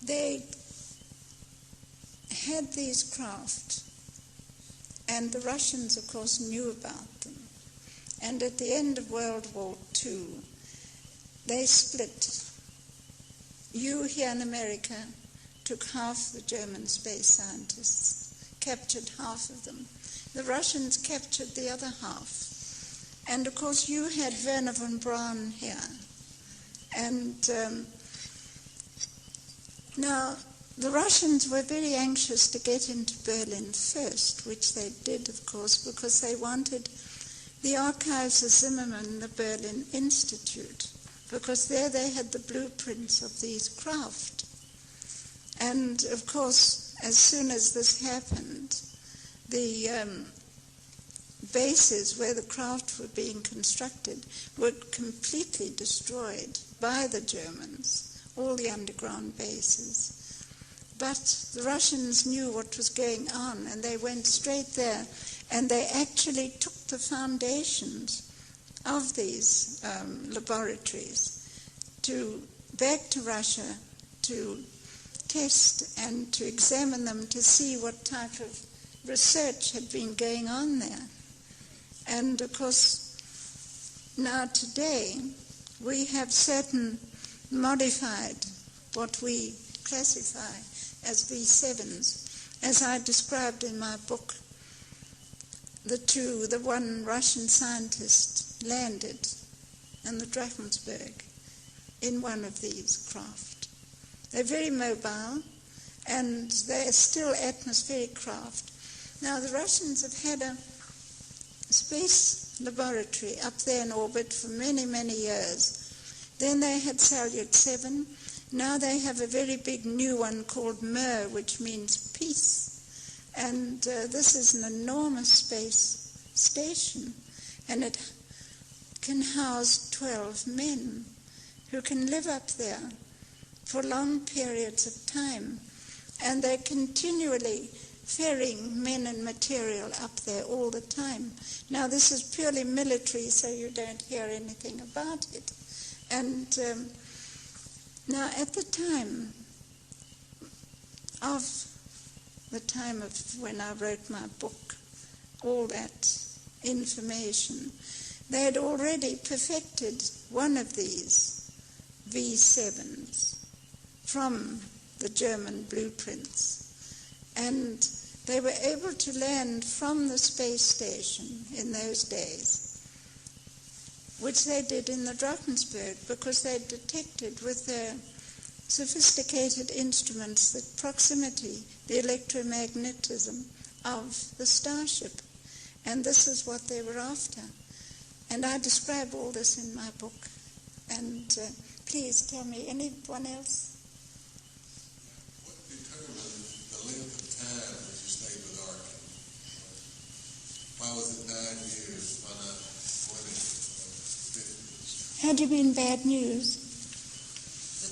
they had these craft, and the Russians, of course, knew about them. And at the end of World War II, they split. You here in America took half the German space scientists, captured half of them. The Russians captured the other half. And of course you had Werner von Braun here. And now the Russians were very anxious to get into Berlin first, which they did, of course, because they wanted the archives of Zimmermann in the Berlin Institute, because there they had the blueprints of these craft. And of course, as soon as this happened, the bases where the craft were being constructed were completely destroyed by the Germans, all the underground bases. But the Russians knew what was going on, and they went straight there, and they actually took the foundations of these laboratories back to Russia to test and to examine them to see what type of research had been going on there. And of course, now today, we have certain modified, what we classify as V7s, as I described in my book. The one Russian scientist landed in the Drakensberg in one of these craft. They're very mobile, and they're still atmospheric craft. Now, the Russians have had a space laboratory up there in orbit for many, many years. Then they had Salyut 7. Now they have a very big new one called Mir, which means peace. And this is an enormous space station, and it can house 12 men who can live up there for long periods of time. And they're continually ferrying men and material up there all the time. Now, this is purely military, so you don't hear anything about it. And now, at the time of when I wrote my book, all that information, they had already perfected one of these V7s from the German blueprints. And they were able to land from the space station in those days, which they did in the Drakensberg, because they detected with their sophisticated instruments the proximity, the electromagnetism of the starship. And this is what they were after. And I describe all this in my book. And please tell me, anyone else? What determined the length of time that you stayed with Arkin? Why was it 9 years? Why not 20, 50? How do you mean bad news?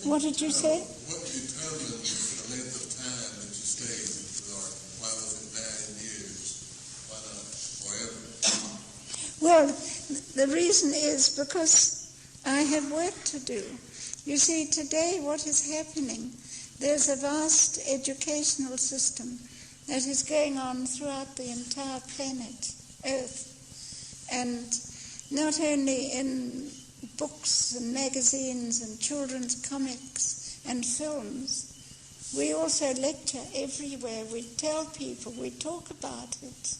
What did you say? What determined the length of time that you stayed with Arkin? Why was it 9 years? Why not forever? Well, the reason is because I have work to do. You see, today what is happening, there's a vast educational system that is going on throughout the entire planet, Earth. And not only in books and magazines and children's comics and films, we also lecture everywhere. We tell people, we talk about it.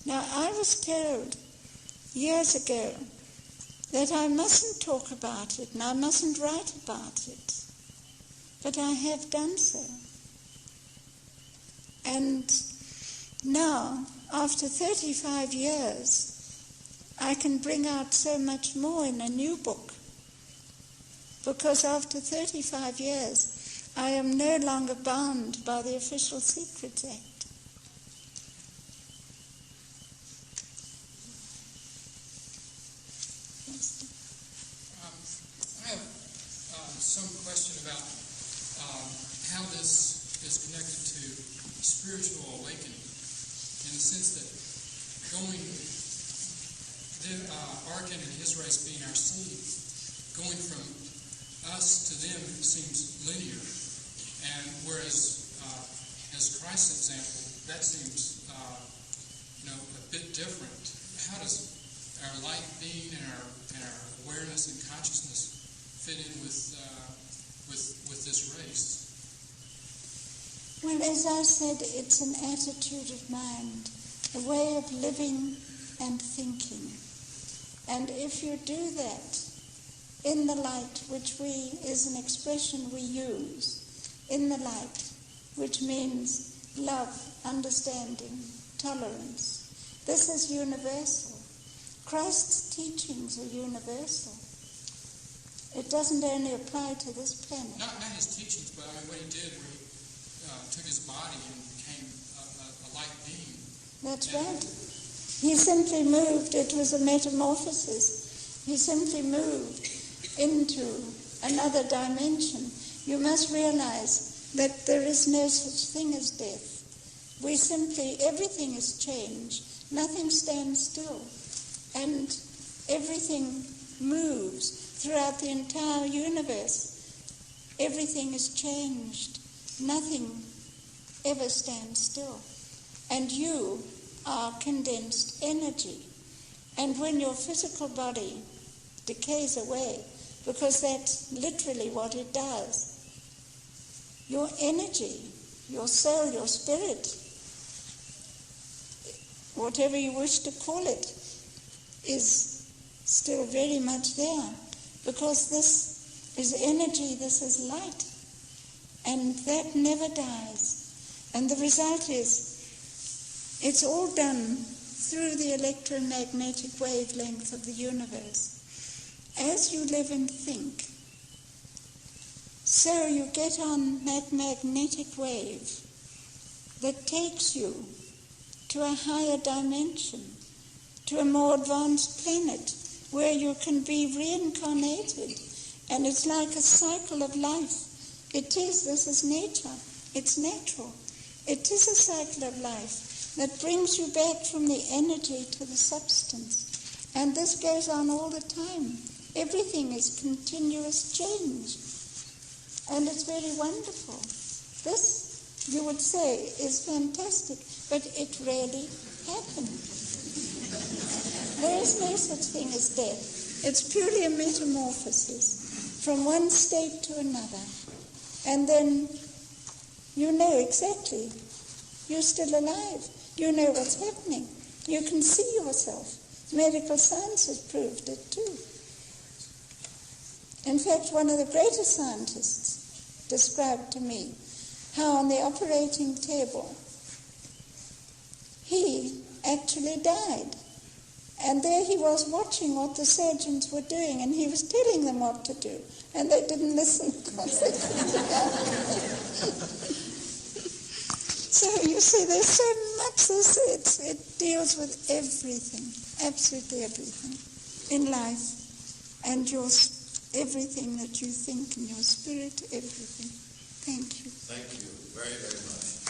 Now, I was told years ago that I mustn't talk about it and I mustn't write about it. But I have done so. And now, after 35 years, I can bring out so much more in a new book. Because after 35 years, I am no longer bound by the Official Secrets Act. I have some question about how this is connected to spiritual awakening, in the sense that Arkin and his race being our seed, going from us to them seems linear. And whereas, as Christ's example, that seems, a bit different. How does our light being and our awareness and consciousness fit in with this race? Well, as I said, it's an attitude of mind, a way of living and thinking. And if you do that in the light, which is an expression we use, in the light, which means love, understanding, tolerance, this is universal. Christ's teachings are universal. It doesn't only apply to this planet. Not his teachings, but what he did where he took his body and became a light being. That's right. He simply moved. It was a metamorphosis. He simply moved into another dimension. You must realize that there is no such thing as death. Everything is changed. Nothing stands still. And everything moves throughout the entire universe. Everything is changed. Nothing ever stands still. And you are condensed energy. And when your physical body decays away, because that's literally what it does, your energy, your soul, your spirit, whatever you wish to call it, is still very much there, because this is energy, this is light, and that never dies. And the result is, it's all done through the electromagnetic wavelength of the universe. As you live and think, so you get on that magnetic wave that takes you to a higher dimension, to a more advanced planet, where you can be reincarnated. And it's like a cycle of life. This is nature. It's natural. It is a cycle of life that brings you back from the energy to the substance. And this goes on all the time. Everything is continuous change. And it's very wonderful. This, you would say, is fantastic, but it really happens. There is no such thing as death. It's purely a metamorphosis from one state to another. And then you know exactly. You're still alive. You know what's happening. You can see yourself. Medical science has proved it too. In fact, one of the greatest scientists described to me how on the operating table he actually died. And there he was watching what the surgeons were doing, and he was telling them what to do. And they didn't listen because they couldn't So you see, there's so much it deals with everything, absolutely everything in life, and everything that you think in your spirit, everything. Thank you. Thank you very, very much.